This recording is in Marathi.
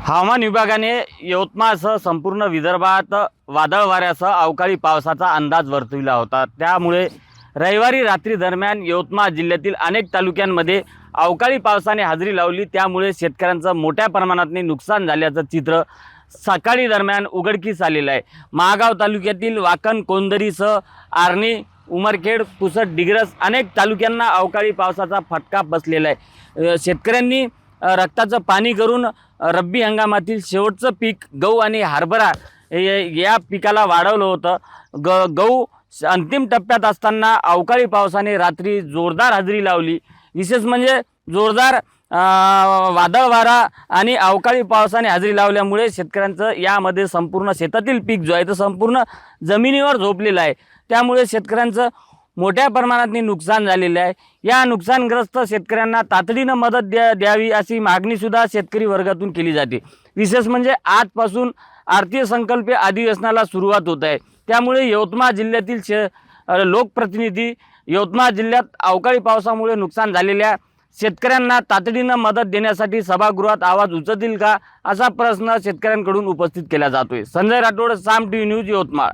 हवामान विभागाने यवतमाळसह संपूर्ण विदर्भात वादळ वाऱ्यासह अवकाळी पावसाचा अंदाज वर्तविला होता। त्यामुळे रविवारी रात्री दरम्यान यवतमाळ जिल्ह्यातील अनेक तालुक्यांमध्ये अवकाळी पावसाने हजेरी लावली। त्यामुळे शेतकऱ्यांचं मोठ्या प्रमाणात नुकसान झाल्याचं चित्र सकाळी दरम्यान उघडकीस आलेलं आहे। महागाव तालुक्यातील वाकण, कोंदरीसह आर्णी, उमरखेड, पुसद, डिग्रस अनेक तालुक्यांना अवकाळी पावसाचा फटका बसलेला आहे। शेतकऱ्यांनी रक्ताचं पाणी करून रब्बी हंगामातील शेवटचं पीक गहू आणि हरभरा या पिकाला वाढवलं होतं। गहू अंतिम टप्प्यात असताना अवकाळी पावसाने रात्री जोरदार हजेरी लावली। विशेष म्हणजे जोरदार वादळ वारा आणि अवकाळी पावसाने हजेरी लावल्यामुळे शेतकऱ्यांचं यामध्ये संपूर्ण शेतातील पीक जो आहे तो संपूर्ण जमिनीवर झोपलेलं आहे। त्यामुळे शेतकऱ्यांचं मोठ्या प्रमाणात नुकसान झालेलं आहे। या नुकसानग्रस्त शेतकऱ्यांना तातडीनं मदत द्यावी अशी मागणीसुद्धा शेतकरी वर्गातून केली जाते। विशेष म्हणजे आजपासून अर्थसंकल्पीय अधिवेशनाला सुरुवात होत आहे। त्यामुळे यवतमाळ जिल्ह्यातील लोकप्रतिनिधी यवतमाळ जिल्ह्यात अवकाळी पावसामुळे नुकसान झालेल्या शेतकऱ्यांना तातडीनं मदत देण्यासाठी सभागृहात आवाज उचलतील का असा प्रश्न शेतकऱ्यांकडून उपस्थित केला जातोय। संजय राठोड, साम टीव्ही न्यूज, यवतमाळ।